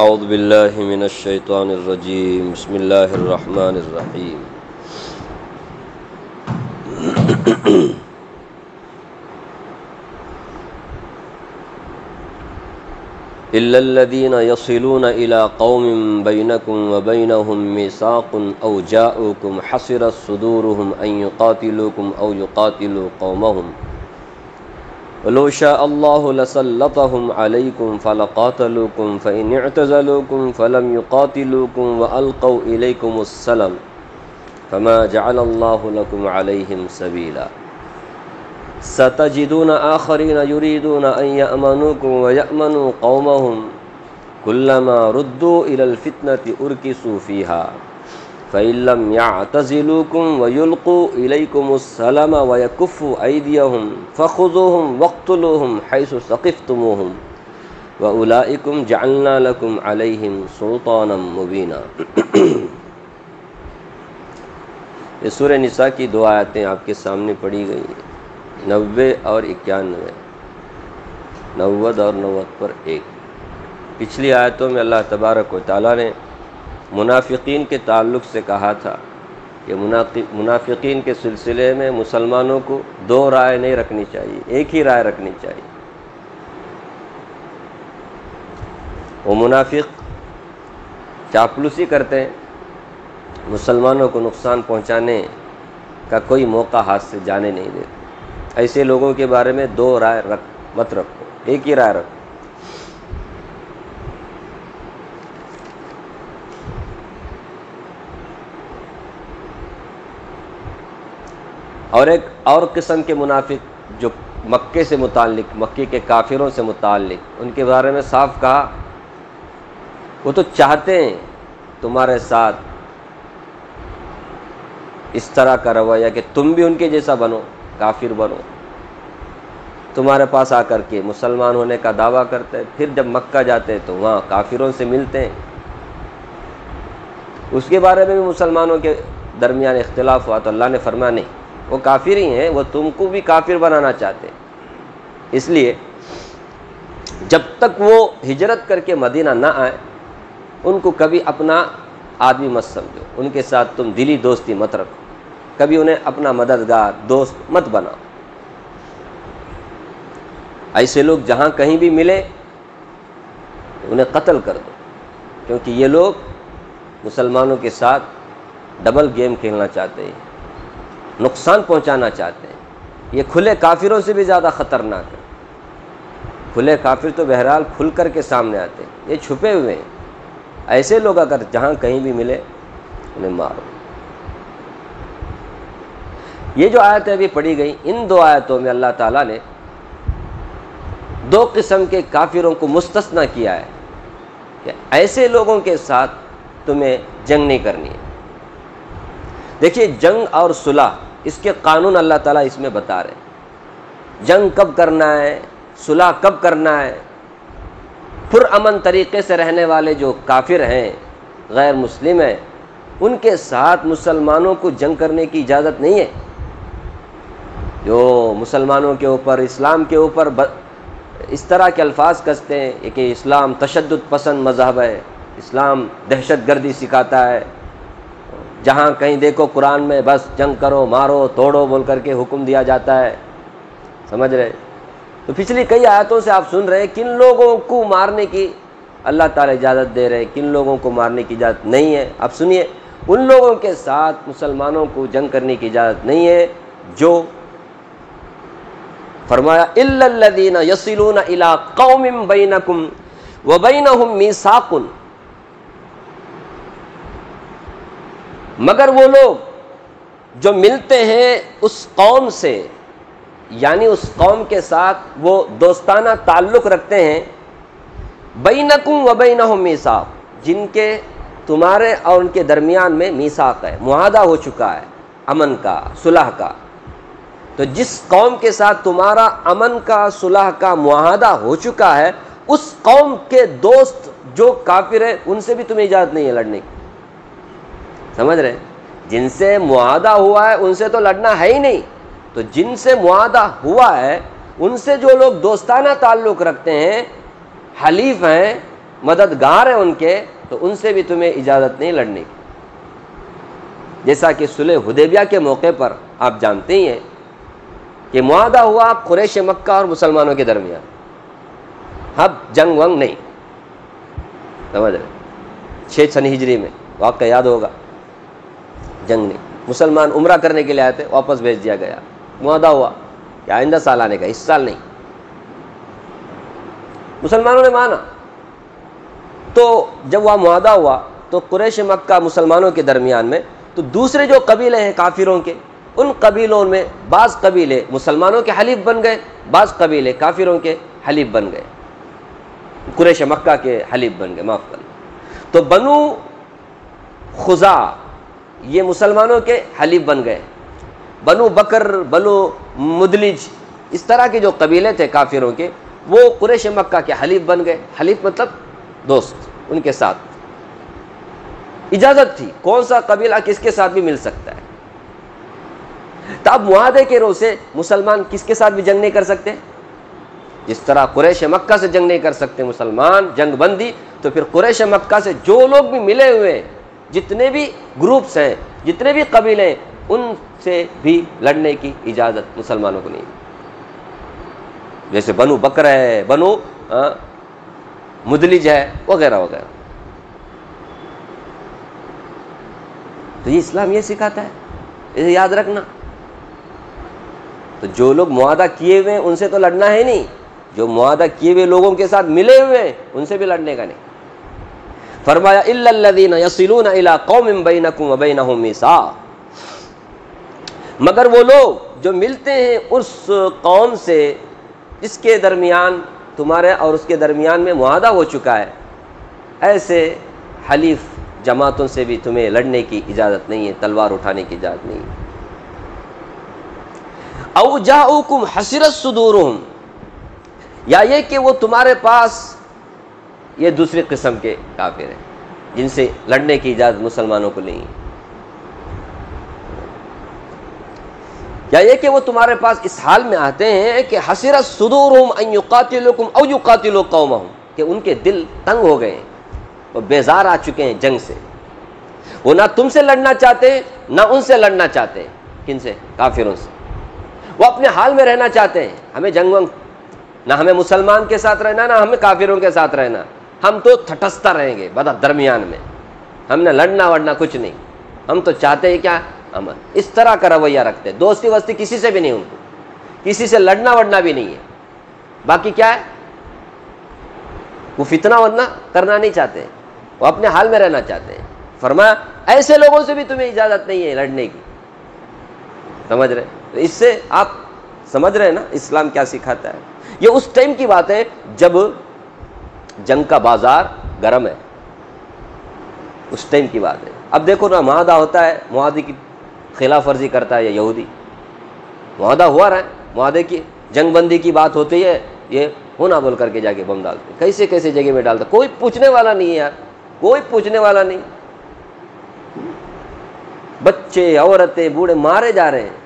اعوذ باللہ من الشیطان الرجیم بسم اللہ الرحمن الرحیم الا الذین یصلون الی قوم بینکم وبینہم میثاق او جاؤکم حصرت صدورہم ان یقاتلوکم او یقاتلوا قومہم ولو شاء الله لسلطهم عليكم فلقاتلوكم فإن اعتزلوكم فلم يقاتلوكم وألقوا إليكم السلم فما جعل الله لكم عليهم سبيلا ستجدون آخرين يريدون أن يأمنوكم ويأمنوا قومهم كلما ردوا إلى الفتنة أركسوا فيها فإن لم يعتزلوكم ويلقوا إليكم السلم ويكفوا أيديهم فخذوهم واقتلوهم حيث ثقفتموهم وأولئكم جعلنا لكم عليهم سلطانا مبينا۔ یہ سورہ نساء کی دو آیتیں آپ کے سامنے پڑھی گئی ہیں، 90 اور 91، 90 اور 90 پر 1۔ پچھلی آیتوں میں اللہ تبارک و تعالیٰ نے منافقین کے تعلق سے کہا تھا کہ منافقین کے سلسلے میں مسلمانوں کو دو رائے نہیں رکھنی چاہیے، ایک ہی رائے رکھنی چاہیے۔ وہ منافق چاپلوسی کرتے ہیں، مسلمانوں کو نقصان پہنچانے کا کوئی موقع ہاتھ سے جانے نہیں دیتے۔ ایسے لوگوں کے بارے میں دو رائے مت رکھو، ایک ہی رائے رکھو۔ اور ایک اور قسم کے منافق جو مکے سے متعلق، مکے کے کافروں سے متعلق، ان کے بارے میں صاف کہا وہ تو چاہتے ہیں تمہارے ساتھ اس طرح کا رویہ کہ تم بھی ان کے جیسا بنو، کافر بنو، تمہارے پاس آ کر کے مسلمان ہونے کا دعویٰ کرتے ہیں، پھر جب مکہ جاتے ہیں تو وہاں کافروں سے ملتے ہیں۔ اس کے بارے میں بھی مسلمانوں کے درمیان اختلاف ہوا تو اللہ نے فرمایا نہیں، وہ کافر ہی ہیں، وہ تم کو بھی کافر بنانا چاہتے ہیں۔ اس لیے جب تک وہ ہجرت کر کے مدینہ نہ آئے ان کو کبھی اپنا آدمی مت سمجھو، ان کے ساتھ تم دلی دوستی مت رکھو، کبھی انہیں اپنا مددگار دوست مت بناؤ۔ ایسے لوگ جہاں کہیں بھی ملے انہیں قتل کر دو، کیونکہ یہ لوگ مسلمانوں کے ساتھ ڈبل گیم کھیلنا چاہتے ہیں، نقصان پہنچانا چاہتے ہیں۔ یہ کھلے کافروں سے بھی زیادہ خطرناک ہے۔ کھلے کافر تو بہرحال کھل کر کے سامنے آتے ہیں، یہ چھپے ہوئے ہیں۔ ایسے لوگ اگر جہاں کہیں بھی ملے انہیں مارو۔ یہ جو آیتیں ابھی پڑھی گئی، ان دو آیتوں میں اللہ تعالیٰ نے دو قسم کے کافروں کو مستثنیٰ کیا ہے کہ ایسے لوگوں کے ساتھ تمہیں جنگ نہیں کرنی ہے۔ دیکھیے جنگ اور صلح، اس کے قانون اللہ تعالیٰ اس میں بتا رہے ہیں۔ جنگ کب کرنا ہے، صلح کب کرنا ہے۔ پرامن طریقے سے رہنے والے جو کافر ہیں، غیر مسلم ہیں، ان کے ساتھ مسلمانوں کو جنگ کرنے کی اجازت نہیں ہے۔ جو مسلمانوں کے اوپر، اسلام کے اوپر اس طرح کے الفاظ کستے ہیں کہ اسلام تشدد پسند مذہب ہے، اسلام دہشت گردی سکھاتا ہے، جہاں کہیں دیکھو قرآن میں بس جنگ کرو، مارو، توڑو بول کر کے حکم دیا جاتا ہے، سمجھ رہے؟ تو پچھلی کئی آیتوں سے آپ سن رہے ہیں کن لوگوں کو مارنے کی اللہ تعالیٰ اجازت دے رہے ہیں، کن لوگوں کو مارنے کی اجازت نہیں ہے۔ اب سنیے، ان لوگوں کے ساتھ مسلمانوں کو جنگ کرنے کی اجازت نہیں ہے جو فرمایا الا الذین یصلون الی قوم بینکم وبینہم میثاق، مگر وہ لوگ جو ملتے ہیں اس قوم سے، یعنی اس قوم کے ساتھ وہ دوستانہ تعلق رکھتے ہیں، بینکم وبینہم میثاق، جن کے تمہارے اور ان کے درمیان میں میثاق ہے، معاہدہ ہو چکا ہے امن کا، صلح کا۔ تو جس قوم کے ساتھ تمہارا امن کا، صلح کا معاہدہ ہو چکا ہے، اس قوم کے دوست جو کافر ہیں ان سے بھی تمہیں اجازت نہیں ہے لڑنے کی، سمجھ رہے؟ جن سے معاہدہ ہوا ہے ان سے تو لڑنا ہے ہی نہیں، تو جن سے معاہدہ ہوا ہے ان سے جو لوگ دوستانہ تعلق رکھتے ہیں، حلیف ہیں، مددگار ہیں ان کے، تو ان سے بھی تمہیں اجازت نہیں لڑنے کی۔ جیسا کہ صلح حدیبیہ کے موقع پر آپ جانتے ہی ہیں کہ معاہدہ ہوا قریش مکہ اور مسلمانوں کے درمیان، اب جنگ ونگ نہیں، سمجھ رہے، 6 سن ہجری میں واقعہ یاد ہوگا، جنگ نہیں، مسلمان عمرہ کرنے کے لیے آئے تھے، واپس بھیج دیا گیا، معاہدہ ہوا کہ آئندہ سال آنے کا، اس سال نہیں، مسلمانوں نے مانا۔ تو جب وہ معاہدہ ہوا تو قریش مکہ مسلمانوں کے درمیان میں، تو دوسرے جو قبیلے ہیں کافروں کے، ان قبیلوں میں بعض قبیلے مسلمانوں کے حلیف بن گئے، بعض قبیلے کافروں کے حلیف بن گئے، قریش مکہ کے حلیف بن گئے، معاف کرنا۔ تو بنو خزاع یہ مسلمانوں کے حلیف بن گئے، بنو بکر، بنو مدلج، اس طرح کے جو قبیلے تھے کافروں کے، وہ قریش مکہ کے حلیف بن گئے۔ حلیف مطلب دوست، ان کے ساتھ اجازت تھی، کون سا قبیلہ کس کے ساتھ بھی مل سکتا ہے۔ تو اب معاہدے کے رو سے مسلمان کس کے ساتھ بھی جنگ نہیں کر سکتے، جس طرح قریش مکہ سے جنگ نہیں کر سکتے مسلمان، جنگ بندی، تو پھر قریش مکہ سے جو لوگ بھی ملے ہوئے، جتنے بھی گروپس ہیں، جتنے بھی قبیلے ہیں، ان سے بھی لڑنے کی اجازت مسلمانوں کو نہیں، جیسے بنو بکر ہے، بنو مدلج ہے، وغیرہ وغیرہ۔ تو یہ اسلام یہ سکھاتا ہے، اسے یاد رکھنا۔ تو جو لوگ معاہدہ کیے ہوئے ہیں ان سے تو لڑنا ہے نہیں، جو معاہدہ کیے ہوئے لوگوں کے ساتھ ملے ہوئے ہیں ان سے بھی لڑنے کا نہیں۔ فرمایا الا الذين يصلون الى قوم بينكم وبينهم ميثاق، مگر وہ لوگ جو ملتے ہیں اس قوم سے جس کے درمیان تمہارے اور اس کے درمیان میں معاہدہ ہو چکا ہے، ایسے حلیف جماعتوں سے بھی تمہیں لڑنے کی اجازت نہیں ہے، تلوار اٹھانے کی اجازت نہیں ہے۔ او جاؤکم حسرت صدورہم، یا یہ کہ وہ تمہارے پاس، یہ دوسری قسم کے کافر ہیں جن سے لڑنے کی اجازت مسلمانوں کو نہیں ہے، یا یہ کہ وہ تمہارے پاس اس حال میں آتے ہیں کہ حسرت صدورہم ان یقاتلوکم او یقاتلوا قومہم، کہ ان کے دل تنگ ہو گئے ہیں، وہ بیزار آ چکے ہیں جنگ سے، وہ نہ تم سے لڑنا چاہتے ہیں نہ ان سے لڑنا چاہتے ہیں۔ کن سے؟ کافروں سے۔ وہ اپنے حال میں رہنا چاہتے ہیں، ہمیں جنگ ونگ، نہ ہمیں مسلمان کے ساتھ رہنا نہ ہمیں کافروں کے ساتھ رہنا، ہم تو تھٹستا رہیں گے بدا درمیان میں، ہم نے لڑنا وڑنا کچھ نہیں، ہم تو چاہتے ہیں کیا، امن۔ اس طرح کا رویہ رکھتے ہیں، دوستی وستی کسی سے بھی نہیں، ان کو کسی سے لڑنا وڑنا بھی نہیں ہے، باقی کیا ہے، وہ فتنہ ودنہ کرنا نہیں چاہتے، وہ اپنے حال میں رہنا چاہتے ہیں۔ فرمایا ایسے لوگوں سے بھی تمہیں اجازت نہیں ہے لڑنے کی، سمجھ رہے؟ تو اس سے آپ سمجھ رہے ہیں نا اسلام کیا سکھاتا ہے۔ یہ اس ٹائم کی بات ہے جب جنگ کا بازار گرم ہے، اس ٹائم کی بات ہے۔ اب دیکھو نا، معاہدہ ہوتا ہے، معاہدے کی خلاف ورزی کرتا ہے یہ یہودی، معاہدہ ہوا رہا ہے، معاہدے کی جنگ بندی کی بات ہوتی ہے، یہ ہونا بول کر کے جا کے بم ڈالتے، کیسے کیسے جگہ میں ڈالتا، کوئی پوچھنے والا نہیں ہے یار، کوئی پوچھنے والا نہیں، بچے عورتیں بوڑھے مارے جا رہے ہیں۔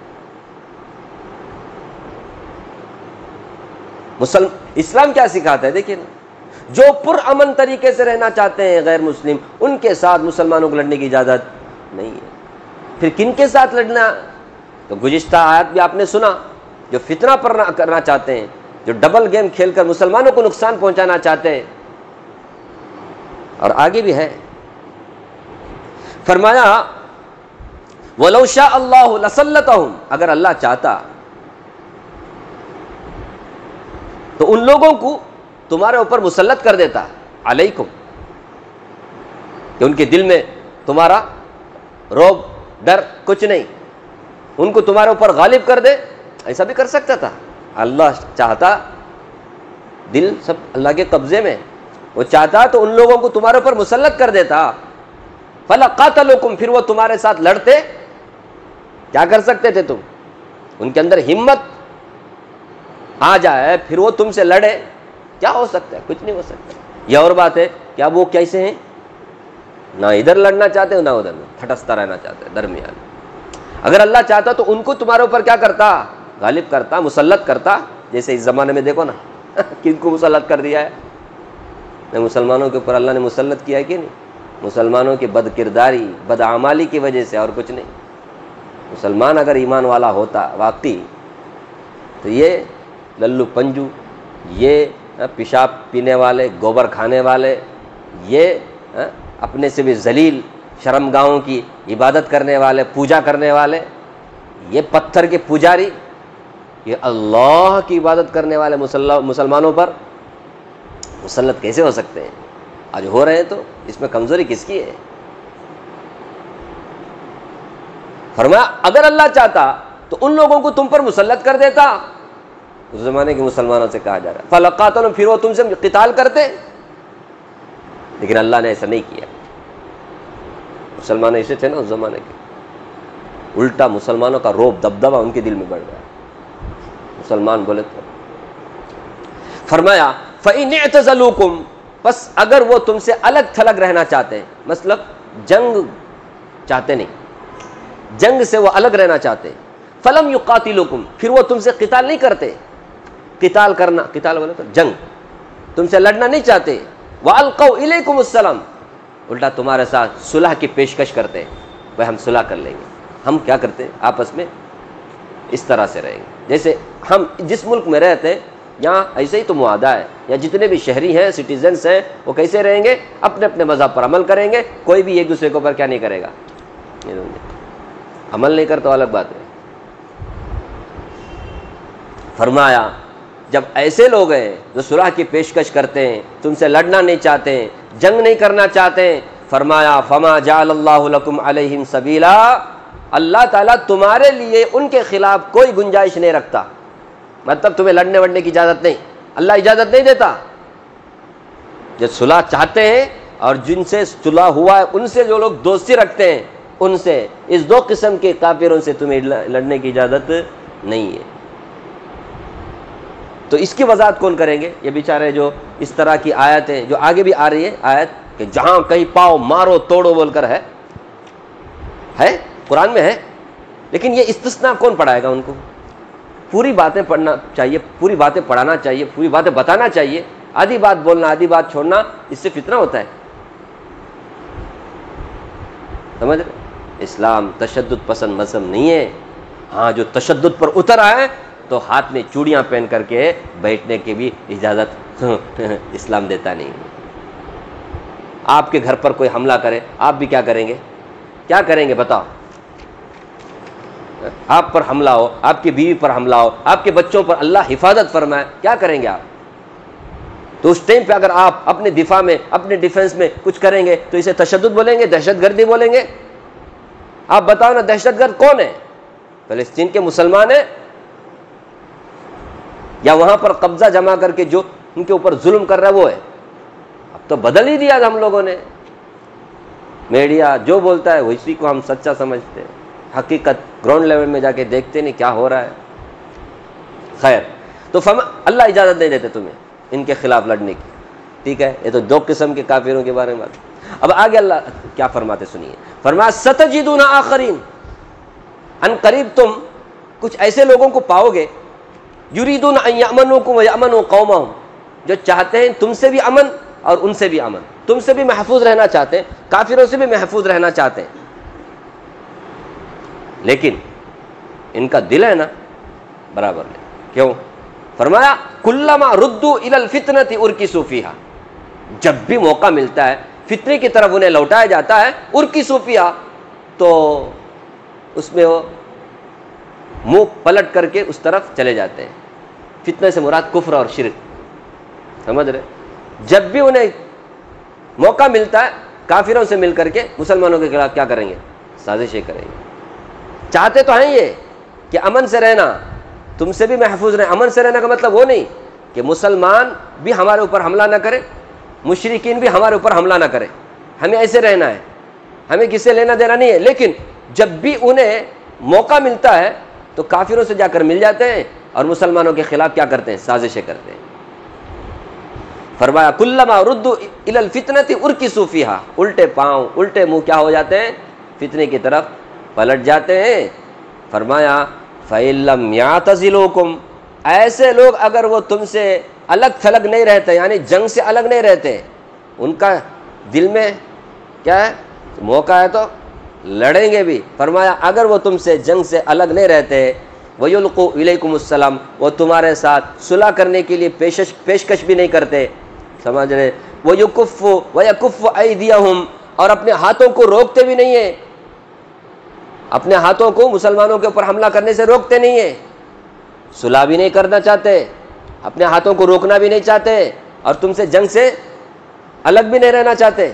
اسلام کیا سکھاتا ہے دیکھیں نا، جو پر امن طریقے سے رہنا چاہتے ہیں غیر مسلم، ان کے ساتھ مسلمانوں کو لڑنے کی اجازت نہیں ہے۔ پھر کن کے ساتھ لڑنا؟ تو گزشتہ آیات بھی آپ نے سنا، جو فتنہ کرنا چاہتے ہیں، جو ڈبل گیم کھیل کر مسلمانوں کو نقصان پہنچانا چاہتے ہیں، اور آگے بھی ہے۔ فرمایا وَلَوْ شَاءَ اللَّهُ لَسَلَّطَهُمْ، اگر اللہ چاہتا تو ان لوگوں کو تمہارے اوپر مسلط کر دیتا، علیکم، کہ ان کے دل میں تمہارا رعب ڈر کچھ نہیں، ان کو تمہارے اوپر غالب کر دے، ایسا بھی کر سکتا تھا۔ اللہ چاہتا، دل سب اللہ کے قبضے میں، وہ چاہتا تو ان لوگوں کو تمہارے اوپر مسلط کر دیتا، فَلَقَاتَلُوكُمْ، پھر وہ تمہارے ساتھ لڑتے۔ کیا کر سکتے تھے تم؟ ان کے اندر ہمت آ جائے پھر وہ تم سے لڑے، کیا ہو سکتا ہے؟ کچھ نہیں ہو سکتا۔ یہ اور بات ہے کہ اب وہ کیسے ہیں، نہ ادھر لڑنا چاہتے نہ ادھر، تھٹستا رہنا چاہتے درمیان۔ اگر اللہ چاہتا تو ان کو تمہارے اوپر کیا کرتا، غالب کرتا، مسلط کرتا۔ جیسے اس زمانے میں دیکھو نا کن کو مسلط کر دیا ہے، مسلمانوں کے اوپر اللہ نے مسلط کیا ہے کہ نہیں؟ مسلمانوں کی بد کرداری، بد اعمالی کی وجہ سے، اور کچھ نہیں۔ مسلمان اگر ایمان والا ہوتا واقعی تو یہ للو پنجو، یہ پیشاب پینے والے، گوبر کھانے والے، یہ اپنے سے بھی ذلیل شرمگاہوں کی عبادت کرنے والے، پوجا کرنے والے، یہ پتھر کے پجاری، یہ اللہ کی عبادت کرنے والے مسلمانوں پر مسلط کیسے ہو سکتے ہیں؟ آج ہو رہے ہیں تو اس میں کمزوری کس کی ہے؟ فرمایا اگر اللہ چاہتا تو ان لوگوں کو تم پر مسلط کر دیتا۔ اس زمانے کے مسلمانوں سے کہا جا رہا ہے فلقاتلہم، پھر وہ تم سے قتال کرتے، لیکن اللہ نے ایسا نہیں کیا۔ مسلمان ایسے تھے نا اس زمانے کے، الٹا مسلمانوں کا روب دبدبہ ان کے دل میں بڑھ گیا، مسلمان بولے تو۔ فرمایا فَإِنِ اعْتَزَلُوكُمْ، بس اگر وہ تم سے الگ تھلگ رہنا چاہتے ہیں، مطلب جنگ چاہتے نہیں، جنگ سے وہ الگ رہنا چاہتے، فَلَمْ يُقَاتِلُوكُمْ، پھر وہ تم سے قتال نہیں کرتے، قتال کرنا، قتال بولے تو جنگ، تم سے لڑنا نہیں چاہتے، وَأَلْقَوْا إِلَيْكُمُ السَّلَامَ، الٹا تمہارے ساتھ صلح کی پیشکش کرتے ہیں، بھائی ہم صلح کر لیں گے، ہم کیا کرتے ہیں آپس میں اس طرح سے رہیں گے، جیسے ہم جس ملک میں رہتے ہیں یہاں ایسے ہی تو معاہدہ ہے، یا جتنے بھی شہری ہیں، سٹیزنس ہیں، وہ کیسے رہیں گے؟ اپنے اپنے مذہب پر عمل کریں گے، کوئی بھی ایک دوسرے کے اوپر کیا نہیں کرے گا، عمل نہیں کرتا، الگ بات ہے۔ فرمایا جب ایسے لوگ ہیں جو صلح کی پیشکش کرتے ہیں، تم سے لڑنا نہیں چاہتے ہیں، جنگ نہیں کرنا چاہتے ہیں، فرمایا فما جعل اللہ لکم علیہم سبیلا، اللہ تعالیٰ تمہارے لیے ان کے خلاف کوئی گنجائش نہیں رکھتا، مطلب تمہیں لڑنے وڑنے کی اجازت نہیں، اللہ اجازت نہیں دیتا۔ جو صلح چاہتے ہیں اور جن سے صلح ہوا ہے ان سے جو لوگ دوستی رکھتے ہیں، ان سے، اس دو قسم کے کافروں سے تمہیں لڑنے کی اجازت نہیں ہے۔ تو اس کی وضاحت کون کریں گے؟ یہ بیچارے جو اس طرح کی آیتیں جو آگے بھی آ رہی ہے آیت کہ جہاں کہیں پاؤ مارو توڑو بول کر ہے قرآن میں ہے، لیکن یہ استثناء کون پڑھائے گا ان کو؟ پوری باتیں پڑھنا چاہیے، پوری باتیں پڑھانا چاہیے، پوری باتیں بتانا چاہیے، آدھی بات بولنا آدھی بات چھوڑنا، اس سے فتنہ ہوتا ہے، سمجھ رہے؟ اسلام تشدد پسند مذہب نہیں ہے، ہاں جو تشدد پر اتر آئے تو ہاتھ میں چوڑیاں پہن کر کے بیٹھنے کی بھی اجازت اسلام دیتا نہیں۔ آپ کے گھر پر کوئی حملہ کرے، آپ بھی کیا کریں گے؟ کیا کریں گے بتاؤ؟ آپ پر حملہ ہو، آپ کی بیوی پر حملہ ہو، آپ کے بچوں پر اللہ حفاظت فرمائے، کیا کریں گے آپ؟ تو اس ٹائم پہ اگر آپ اپنے دفاع میں، اپنے ڈیفنس میں کچھ کریں گے تو اسے تشدد بولیں گے، دہشت گردی بولیں گے؟ آپ بتاؤ نا، دہشت گرد کون ہے؟ فلسطین کے مسلمان ہیں یا وہاں پر قبضہ جما کر کے جو ان کے اوپر ظلم کر رہا ہے وہ ہے؟ اب تو بدل ہی دیا ہم لوگوں نے، میڈیا جو بولتا ہے اسی کو ہم سچا سمجھتے ہیں، حقیقت گراؤنڈ لیول میں جا کے دیکھتے نہیں کیا ہو رہا ہے۔ خیر، تو اللہ اجازت نہیں دیتے تمہیں ان کے خلاف لڑنے کی، ٹھیک ہے؟ یہ تو دو قسم کے کافروں کے بارے میں بات۔ اب آگے اللہ کیا فرماتے سنیے، فرمایا ستجدون آخرین، ان قریب تم کچھ ایسے لوگوں کو پاؤ گے، یریدون ان یامنوکم ویامنوا قومہم، جو چاہتے ہیں تم سے بھی امن اور ان سے بھی امن، تم سے بھی محفوظ رہنا چاہتے ہیں، کافروں سے بھی محفوظ رہنا چاہتے ہیں، لیکن ان کا دل ہے نا برابر نہیں۔ کیوں؟ فرمایا کلما ردوا الی الفتنۃ ارکسوا فیہا، جب بھی موقع ملتا ہے فتنے کی طرف انہیں لوٹایا جاتا ہے، ارکسوا فیہا، تو اس میں وہ منہ پلٹ کر کے اس طرف چلے جاتے ہیں۔ فتنہ سے مراد کفر اور شرک، سمجھ رہے؟ جب بھی انہیں موقع ملتا ہے کافروں سے مل کر کے مسلمانوں کے خلاف کیا کریں گے؟ سازشیں کریں گے۔ چاہتے تو ہیں یہ کہ امن سے رہنا، تم سے بھی محفوظ رہیں۔ امن سے رہنے کا مطلب وہ نہیں کہ مسلمان بھی ہمارے اوپر حملہ نہ کرے، مشرکین بھی ہمارے اوپر حملہ نہ کرے، ہمیں ایسے رہنا ہے، ہمیں کس سے لینا دینا نہیں ہے، لیکن جب بھی انہیں موقع ملتا ہے تو کافروں سے جا کر مل جاتے ہیں اور مسلمانوں کے خلاف کیا کرتے ہیں؟ سازشیں کرتے ہیں۔ فرمایا کلما ردوا الی الفتنۃ ارکسوا فیہا، الٹے پاؤں الٹے منہ کیا ہو جاتے ہیں؟ فتنے کی طرف پلٹ جاتے ہیں۔ فرمایا فَإِن لَّمْ يَعْتَزِلُوكُمْ، ایسے لوگ اگر وہ تم سے الگ تھلگ نہیں رہتے، یعنی جنگ سے الگ نہیں رہتے، ان کا دل میں کیا ہے؟ موقع ہے تو لڑیں گے بھی. فرمایا اگر وہ تم سے جنگ سے الگ نہیں رہتے وَيُلْقُوا إِلَيْكُمُ السَّلَامَ، وہ تمہارے ساتھ صلح کرنے کے لیے پیشکش بھی نہیں کرتے، سمجھ رہے؟ وَيَكُفُّ أَيْدِيَهُمْ، اور اپنے ہاتھوں کو روکتے بھی نہیں ہیں، اپنے ہاتھوں کو مسلمانوں کے اوپر حملہ کرنے سے روکتے نہیں ہیں، صلح بھی نہیں کرنا چاہتے، اپنے ہاتھوں کو روکنا بھی نہیں چاہتے، اور تم سے جنگ سے الگ بھی نہیں رہنا چاہتے.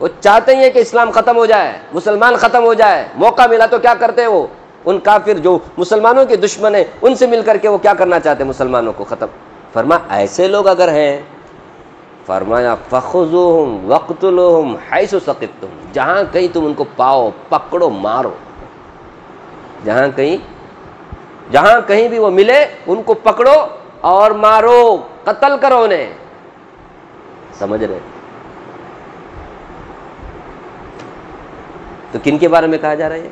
وہ چاہتے ہیں کہ اسلام ختم ہو جائے، مسلمان ختم ہو جائے. موقع ملا تو کیا کرتے ہیں وہ؟ ان کافر جو مسلمانوں کے دشمن ہیں ان سے مل کر کے وہ کیا کرنا چاہتے ہیں؟ مسلمانوں کو ختم. فرمایا ایسے لوگ اگر ہیں، فرمایا فخذوہم وقتلوہم حیث ثقفتم، جہاں کہیں تم ان کو پاؤ پکڑو مارو، جہاں کہیں بھی وہ ملے ان کو پکڑو اور مارو، قتل کرو انہیں. سمجھ رہے؟ تو کن کے بارے میں کہا جا رہا ہے؟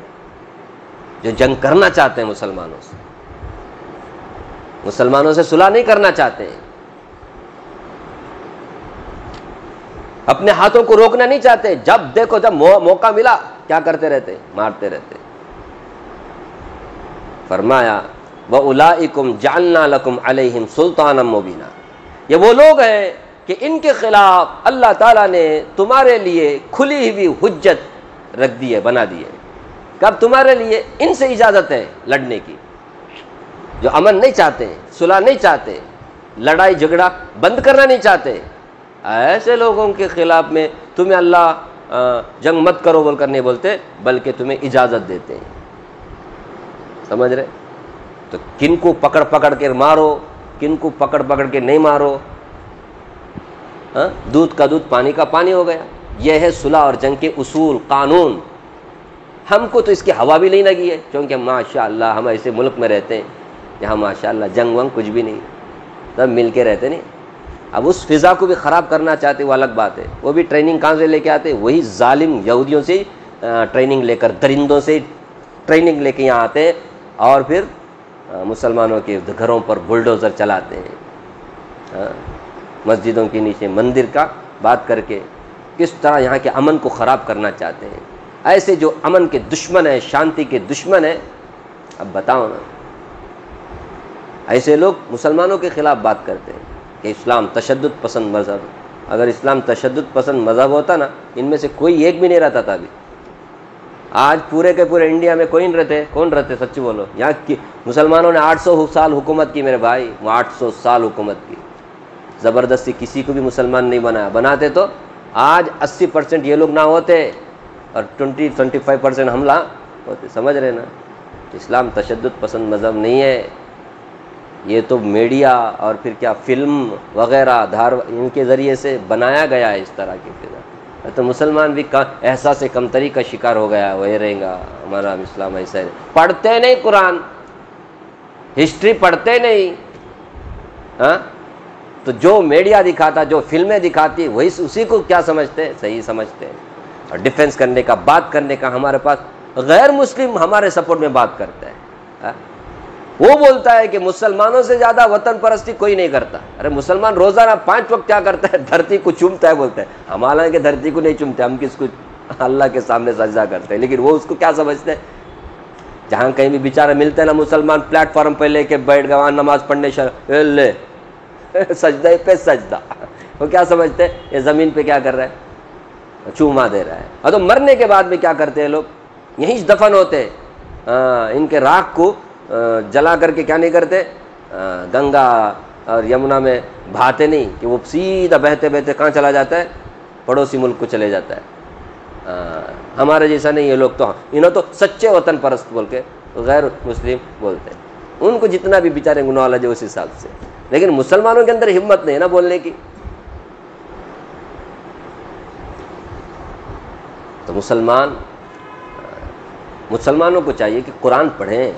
جو جنگ کرنا چاہتے ہیں مسلمانوں سے صلح نہیں کرنا چاہتے ہیں، اپنے ہاتھوں کو روکنا نہیں چاہتے، جب دیکھو جب موقع ملا کیا کرتے رہتے؟ مارتے رہتے. فرمایا وَأُولَئِكُمْ جَعَلْنَا لَكُمْ عَلَيْهِمْ سُلْطَانًا مُبِينًا، یہ وہ لوگ ہیں کہ ان کے خلاف اللہ تعالیٰ نے تمہارے لیے کھلی ہوئی حجت رکھ دی ہے، بنا دی ہے. کب تمہارے لیے ان سے اجازت ہے لڑنے کی، جو امن نہیں چاہتے، صلح نہیں چاہتے، لڑائی جھگڑا بند کرنا نہیں چاہتے، ایسے لوگوں کے خلاف میں تمہیں اللہ جنگ مت کرو بول کر نہیں بولتے، بلکہ تمہیں اجازت دیتے ہیں. سمجھ رہے؟ تو کن کو پکڑ پکڑ کے مارو، کن کو پکڑ پکڑ کے نہیں مارو. دودھ کا دودھ پانی کا پانی ہو گیا. یہ ہے صلح اور جنگ کے اصول قانون. ہم کو تو اس کی ہوا بھی نہیں لگی ہے، کیونکہ ماشاءاللہ ہم ایسے ملک میں رہتے ہیں یہاں ماشاءاللہ جنگ ونگ کچھ بھی نہیں، سب مل کے رہتے نہیں. اب اس فضا کو بھی خراب کرنا چاہتے وہ الگ بات ہے. وہ بھی ٹریننگ کہاں سے لے کے آتے؟ وہی ظالم یہودیوں سے ٹریننگ لے کر، درندوں سے ٹریننگ لے کے یہاں آتے ہیں، اور پھر مسلمانوں کے گھروں پر بلڈوزر چلاتے ہیں، مسجدوں کے نیچے مندر کا بات کر کے کس طرح یہاں کے امن کو خراب کرنا چاہتے ہیں. ایسے جو امن کے دشمن ہیں، شانتی کے دشمن ہیں، اب بتاؤ نا، ایسے لوگ مسلمانوں کے خلاف بات کرتے ہیں کہ اسلام تشدد پسند مذہب. اگر اسلام تشدد پسند مذہب ہوتا نا، ان میں سے کوئی ایک بھی نہیں رہتا تھا. ابھی آج پورے کے پورے انڈیا میں کوئی نہیں رہتے. کون رہتے؟ سچی بولو. یہاں کی مسلمانوں نے 800 سال حکومت کی میرے بھائی، وہ 800 سال حکومت کی، زبردستی کسی کو بھی مسلمان نہیں بنایا. بناتے تو آج 80% یہ لوگ نہ ہوتے اور 20-25% حملہ ہوتے. سمجھ رہے نا؟ اسلام تشدد پسند مذہب نہیں ہے. یہ تو میڈیا اور پھر کیا فلم وغیرہ ان کے ذریعے سے بنایا گیا ہے اس طرح کی فضا. تو مسلمان بھی احساس کمتری کا شکار ہو گیا. وہ رہے گا ہمارا اسلام ایسا ہے. پڑھتے نہیں قرآن، ہسٹری پڑھتے نہیں. تو جو میڈیا دکھاتا، جو فلمیں دکھاتی، وہی اسی کو کیا سمجھتے؟ صحیح سمجھتے ہیں. اور ڈیفنس کرنے کا، بات کرنے کا ہمارے پاس غیر مسلم ہمارے سپورٹ میں بات کرتا ہے. وہ بولتا ہے کہ مسلمانوں سے زیادہ وطن پرستی کوئی نہیں کرتا. ارے مسلمان روزانہ 5 وقت کیا کرتا ہے؟ دھرتی کو چومتا ہے. بولتا ہے ہم حالانکہ دھرتی کو نہیں چومتے، ہم کس کو؟ اللہ کے سامنے سجدہ کرتے ہیں. لیکن وہ اس کو کیا سمجھتے ہیں؟ جہاں کہیں بھی بیچارہ ملتے ہیں نا مسلمان، پلیٹ فارم پہ لے کے بیٹھ گئے وہاں نماز پڑھنے، لے سجدہ پہ سجدہ. وہ کیا سمجھتے ہیں؟ یہ زمین پہ کیا کر رہا ہے؟ چوما دے رہا ہے. اور تو مرنے کے بعد میں کیا کرتے ہیں لوگ؟ یہیں دفن ہوتے. ان کے راکھ کو جلا کر کے کیا نہیں کرتے؟ گنگا اور یمنا میں بہاتے نہیں، کہ وہ سیدھا بہتے بہتے کہاں چلا جاتا ہے؟ پڑوسی ملک کو چلے جاتا ہے. ہمارے جیسا نہیں. یہ لوگ تو انہوں تو سچے وطن پرست بول کے غیر مسلم بولتے ہیں. ان کو جتنا بھی بیچارے گناہ لگے اس حساب سے. لیکن مسلمانوں کے اندر ہمت نہیں ہے نا بولنے کی. تو مسلمانوں کو چاہیے کہ قرآن پڑھیں.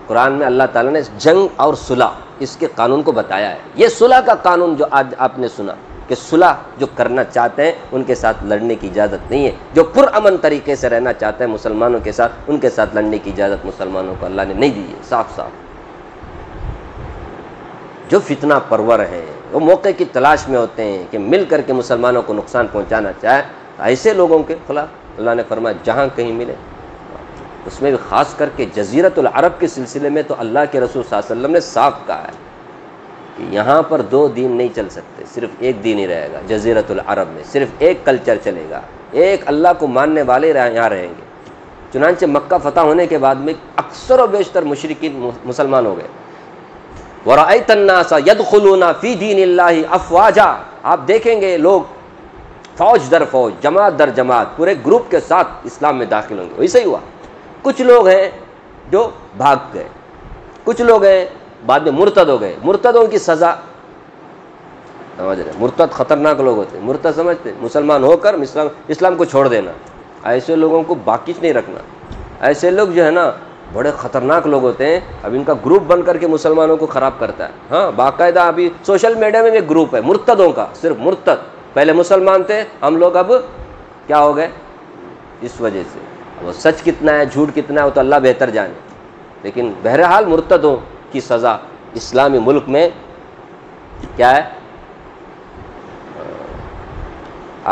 قرآن میں اللہ تعالیٰ نے جنگ اور صلح اس کے قانون کو بتایا ہے. یہ صلح کا قانون جو آج آپ نے سنا کہ صلح جو کرنا چاہتے ہیں ان کے ساتھ لڑنے کی اجازت نہیں ہے. جو پرامن طریقے سے رہنا چاہتے ہیں مسلمانوں کے ساتھ، ان کے ساتھ لڑنے کی اجازت مسلمانوں کو اللہ نے نہیں دی ہے. صاف صاف جو فتنہ پرور ہیں، وہ موقع کی تلاش میں ہوتے ہیں کہ مل کر کے مسلمانوں کو نقصان پہنچانا چاہے، ایسے لوگوں کے خلاف اللہ نے فرمایا جہاں کہیں ملے، اس میں بھی خاص کر کے جزیرۃ العرب کے سلسلے میں تو اللہ کے رسول صلی اللہ علیہ وسلم نے صاف کہا ہے کہ یہاں پر دو دین نہیں چل سکتے، صرف ایک دین ہی رہے گا۔ جزیرۃ العرب میں صرف ایک کلچر چلے گا، ایک اللہ کو ماننے والے یہاں رہیں گے۔ چنانچہ مکہ فتح ہونے کے بعد میں اکثر و بیشتر مشرکین مسلمان ہو گئے۔ وَرَأَيْتَ النَّاسَ يَدْخُلُونَ فِي دِينِ اللَّهِ أَفْوَاجًا، آپ دیکھیں گے لوگ فوج در فوج، جماعت در جماعت، پورے گروپ کے ساتھ اسلام میں داخل ہوں گے۔ ویسے ہی ہوا، کچھ لوگ ہیں جو بھاگ گئے، کچھ لوگ ہیں بعد میں مرتد ہو گئے۔ مرتدوں کی سزا سمجھ رہے، مرتد خطرناک لوگ ہوتے ہیں، مرتد سمجھتے مسلمان ہو کر اسلام کو چھوڑ دینا، ایسے لوگوں کو باقی نہیں رکھنا۔ ایسے لوگ جو ہے نا بڑے خطرناک لوگ ہوتے ہیں، اب ان کا گروپ بن کر کے مسلمانوں کو خراب کرتا ہے۔ ہاں باقاعدہ ابھی سوشل میڈیا میں ایک گروپ ہے مرتدوں کا، صرف مرتد، پہلے مسلمان تھے ہم لوگ، اب کیا ہو گئے؟ اس وجہ سے وہ سچ کتنا ہے جھوٹ کتنا ہے وہ تو اللہ بہتر جانے، لیکن بہرحال مرتدوں کی سزا اسلامی ملک میں کیا ہے؟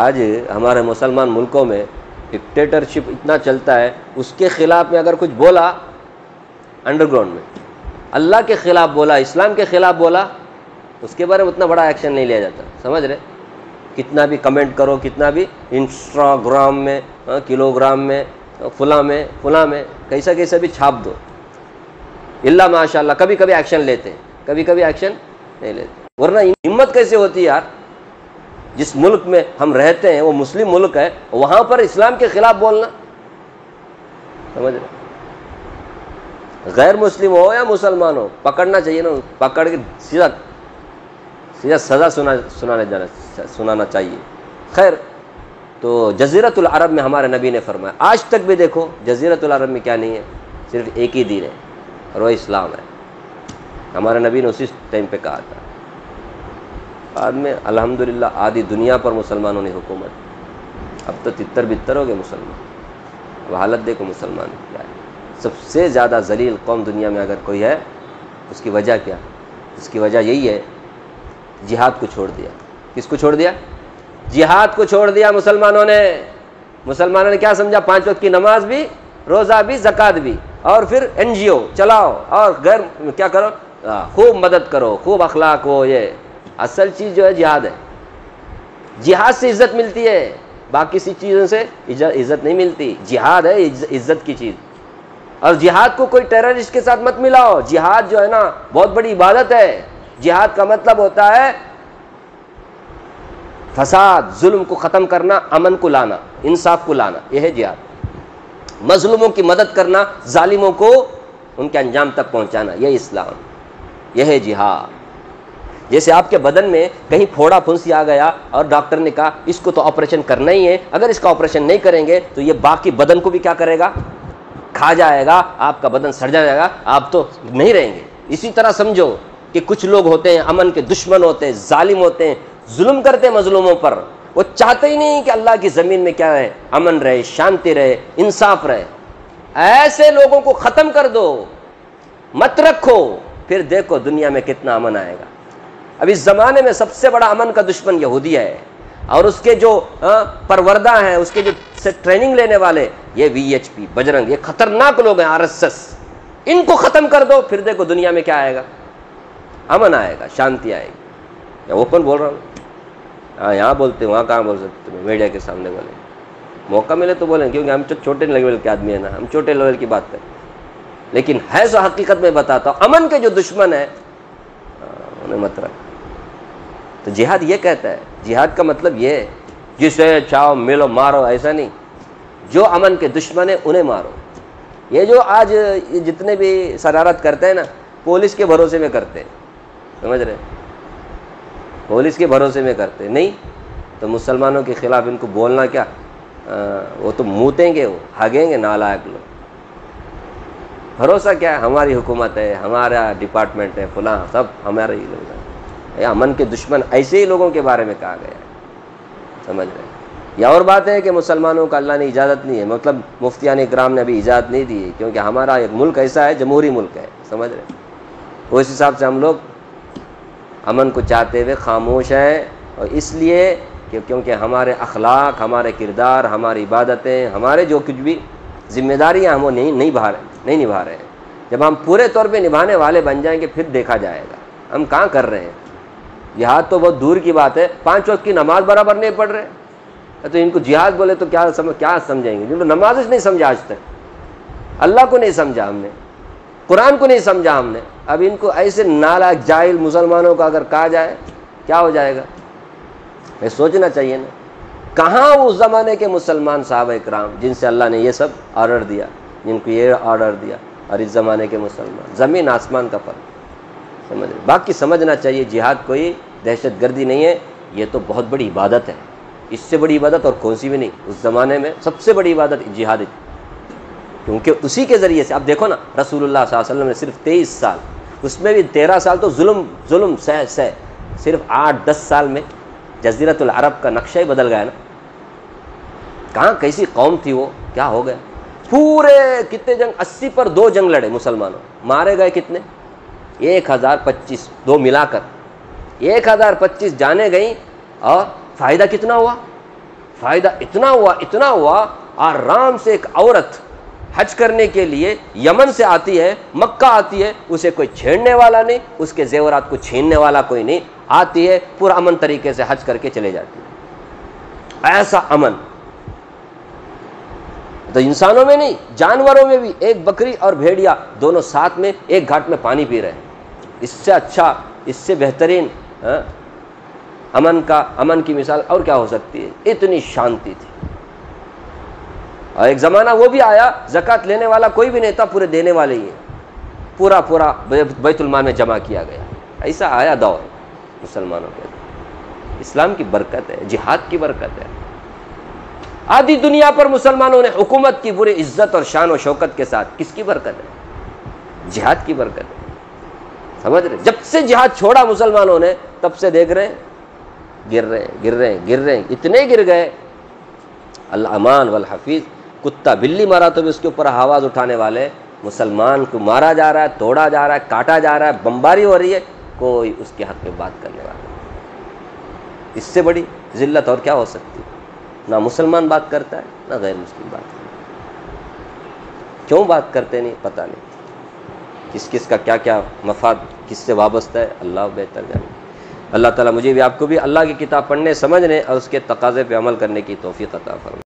آج ہمارے مسلمان ملکوں میں ڈکٹیٹرشپ اتنا چلتا ہے، اس کے خلاف میں اگر کچھ بولا انڈر گراؤنڈ میں، اللہ کے خلاف بولا، اسلام کے خلاف بولا، اس کے بارے میں اتنا بڑا ایکشن نہیں لیا جاتا، سمجھ رہے؟ کتنا بھی کمنٹ کرو، کتنا بھی انسٹاگرام میں، کلو گرام میں، فلاں میں کیسا کیسا بھی چھاپ دو، اللہ ماشاء اللہ کبھی کبھی ایکشن لیتے ہیں، کبھی کبھی ایکشن نہیں لیتے، ورنہ ہمت کیسے ہوتی ہے یار؟ جس ملک میں ہم رہتے ہیں وہ مسلم ملک ہے، وہاں پر اسلام کے خلاف بولنا، سمجھ رہے؟ غیر مسلم ہو یا مسلمان ہو پکڑنا چاہیے نا، پکڑ کے سیدھا سزا سنانا چاہیے۔ خیر، تو جزیرۃ العرب میں ہمارے نبی نے فرمایا، آج تک بھی دیکھو جزیرۃ العرب میں کیا نہیں ہے، صرف ایک ہی دین ہے اور وہ اسلام ہے۔ ہمارے نبی نے اسی ٹائم پہ کہا تھا، بعد میں الحمدللہ آدھی دنیا پر مسلمانوں نے حکومت، اب تو تتر بتر ہو گئے مسلمان۔ اب حالت دیکھو مسلمان کیا ہے، سب سے زیادہ ذلیل قوم دنیا میں اگر کوئی ہے، اس کی وجہ کیا؟ اس کی وجہ یہی ہے جہاد کو چھوڑ دیا۔ کس کو چھوڑ دیا؟ جہاد کو چھوڑ دیا مسلمانوں نے۔ مسلمانوں نے کیا سمجھا؟ 5 وقت کی نماز بھی، روزہ بھی، زکوٰۃ بھی، اور پھر NGO چلاؤ اور غیر کیا کرو، خوب مدد کرو، خوب اخلاق ہو۔ یہ اصل چیز جو ہے جہاد ہے، جہاد سے عزت ملتی ہے، باقی سی چیزوں سے عزت نہیں ملتی۔ جہاد ہے عزت کی چیز، اور جہاد کو کوئی ٹیررسٹ کے ساتھ مت ملاؤ۔ جہاد جو ہے نا بہت بڑی عبادت ہے۔ جہاد کا مطلب ہوتا ہے فساد، ظلم کو ختم کرنا، امن کو لانا، انصاف کو لانا، یہ ہے جہاد۔ مظلوموں کی مدد کرنا، ظالموں کو ان کے انجام تک پہنچانا، یہ اسلام، یہ ہے جہاد۔ جیسے آپ کے بدن میں کہیں پھوڑا پھنسی آ گیا اور ڈاکٹر نے کہا اس کو تو آپریشن کرنا ہی ہے، اگر اس کا آپریشن نہیں کریں گے تو یہ باقی بدن کو بھی کیا کرے گا؟ کھا جائے گا، آپ کا بدن سڑ جائے گا، آپ تو نہیں رہیں گے۔ اسی طرح سمجھو کہ کچھ لوگ ہوتے ہیں امن کے دشمن ہوتے ہیں، ظالم ہوتے ہیں، ظلم کرتے ہیں مظلوموں پر، وہ چاہتے ہی نہیں کہ اللہ کی زمین میں کیا رہے، امن رہے، شانتی رہے، انصاف رہے۔ ایسے لوگوں کو ختم کر دو، مت رکھو، پھر دیکھو دنیا میں کتنا امن آئے گا۔ اب اس زمانے میں سب سے بڑا امن کا دشمن یہودی ہے، اور اس کے جو پروردہ ہیں، اس کے جو سے ٹریننگ لینے والے، یہ VHP، بجرنگ، یہ خطرناک لوگ ہیں، RSS۔ ان کو ختم کر دو، پھر دیکھو دنیا میں کیا آئے گا؟ امن آئے گا، شانتی آئے گی۔ میں اوپن بول رہا ہوں، ہاں یہاں بولتے ہیں، وہاں کہاں بول سکتے ہیں؟ میڈیا کے سامنے بولیں، موقع ملے تو بولیں، کیونکہ ہم چھوٹے لیول کے آدمی ہیں نا، ہم چھوٹے لیول کی بات کریں، لیکن ہے سو حقیقت میں بتاتا ہوں، امن کے جو دشمن ہیں انہیں مت رکھ۔ تو جہاد یہ کہتا ہے، جہاد کا مطلب یہ ہے جسے چاہو ملو مارو، ایسا نہیں، جو امن کے دشمن ہیں انہیں مارو۔ یہ جو آج جتنے بھی شرارت کرتے ہیں نا، پولیس کے بھروسے میں کرتے ہیں، سمجھ رہے؟ پولیس کے بھروسے میں کرتے نہیں تو مسلمانوں کے خلاف ان کو بولنا کیا، وہ تو موتیں گے، وہ ہگیں گے، نالائق لوگ۔ بھروسہ کیا ہے؟ ہماری حکومت ہے، ہمارا ڈپارٹمنٹ ہے، فلاں سب ہمارے ہی لوگ ہیں۔ امن کے دشمن ایسے ہی لوگوں کے بارے میں کہا گیا ہے، سمجھ رہے ہیں؟ یہ اور بات ہے کہ مسلمانوں کا اللہ نے اجازت نہیں ہے، مطلب مفتیان اکرام نے ابھی اجازت نہیں دی ہے، کیونکہ ہمارا ایک ملک ایسا ہے، جمہوری ملک ہے، سمجھ رہے ہیں؟ اس حساب سے ہم لوگ امن کو چاہتے ہوئے خاموش ہیں، اور اس لیے کہ کیونکہ ہمارے اخلاق، ہمارے کردار، ہماری عبادتیں، ہمارے جو کچھ بھی ذمہ داریاں ہم وہ نہیں نبھا رہے ہیں۔ جب ہم پورے طور پہ نبھانے والے بن جائیں گے پھر دیکھا جائے گا ہم کہاں کر رہے ہیں۔ جہاد تو بہت دور کی بات ہے، 5 وقت کی نماز برابر نہیں پڑھ رہے، تو ان کو جہاد بولے تو کیا سمجھیں گے؟ جن کو نماز نہیں سمجھا آج تک، اللہ کو نہیں سمجھا ہم نے، قرآن کو نہیں سمجھا ہم نے، اب ان کو ایسے نالائق جاہل مسلمانوں کو اگر کہا جائے کیا ہو جائے گا؟ میں سوچنا چاہیے نا، کہاں اس زمانے کے مسلمان صحابہ اکرام جن سے اللہ نے یہ سب آرڈر دیا، جن کو یہ آرڈر دیا، اور اس زمانے کے مسلمان، زمین آسمان کا فرق، سمجھ رہے؟ باقی سمجھنا چاہیے جہاد کوئی دہشت گردی نہیں ہے، یہ تو بہت بڑی عبادت ہے، اس سے بڑی عبادت اور کون سی بھی نہیں۔ اس زمانے میں سب سے بڑی عبادت جہاد ہے، کیونکہ اسی کے ذریعے سے اب دیکھو نا، رسول اللہ صلی اللہ علیہ وسلم نے صرف 23 سال، اس میں بھی 13 سال تو ظلم سہ صرف 8-10 سال میں جزیرۃ العرب کا نقشہ ہی بدل گیا نا۔ کہاں کیسی قوم تھی وہ، کیا ہو گیا؟ پورے کتنے جنگ، 80 پر 2 جنگ لڑے مسلمانوں، مارے گئے کتنے؟ 1025، 2 ملا کر 1025 جانیں گئیں، اور فائدہ کتنا ہوا؟ فائدہ اتنا ہوا، آرام سے ایک عورت حج کرنے کے لیے یمن سے آتی ہے، مکہ آتی ہے، اسے کوئی چھیڑنے والا نہیں، اس کے زیورات کو چھیننے والا کوئی نہیں، آتی ہے پورا امن طریقے سے حج کر کے چلے جاتی ہے۔ ایسا امن تو انسانوں میں نہیں، جانوروں میں بھی، ایک بکری اور بھیڑیا دونوں ساتھ میں ایک گھاٹ میں پانی پی رہے ہیں، اس سے اچھا، اس سے بہترین امن کی مثال اور کیا ہو سکتی ہے؟ اتنی شانتی تھی۔ اور ایک زمانہ وہ بھی آیا زکوٰۃ لینے والا کوئی بھی نہیں تھا، پورے دینے والے ہی ہیں، پورا بیت المال میں جمع کیا گیا۔ ایسا آیا دور مسلمانوں کے، اسلام کی برکت ہے، جہاد کی برکت ہے۔ آدھی دنیا پر مسلمانوں نے حکومت کی پوری عزت اور شان و شوکت کے ساتھ، کس کی برکت ہے؟ جہاد کی برکت ہے، سمجھ رہے؟ جب سے جہاد چھوڑا مسلمانوں نے تب سے دیکھ رہے ہیں گر رہے ہیں، اتنے گر گئے۔ الامان والحفیظ، کتا بلی مارا تو بھی اس کے اوپر آواز اٹھانے والے، مسلمان کو مارا جا رہا ہے، توڑا جا رہا ہے، کاٹا جا رہا ہے، بمباری ہو رہی ہے، کوئی اس کے حق میں بات کرنے والا نہیں۔ اس سے بڑی ذلت اور کیا ہو سکتی؟ نہ مسلمان بات کرتا ہے، نہ غیر مسلم بات کرتا ہے۔ کیوں بات کرتے نہیں پتہ نہیں، کس کا کیا مفاد کس سے وابستہ ہے، اللہ بہتر جانے۔ اللہ تعالیٰ مجھے بھی آپ کو بھی اللہ کی کتاب پڑھنے، سمجھنے اور اس کے تقاضے پہ عمل کرنے کی توفیق عطا فرمائے۔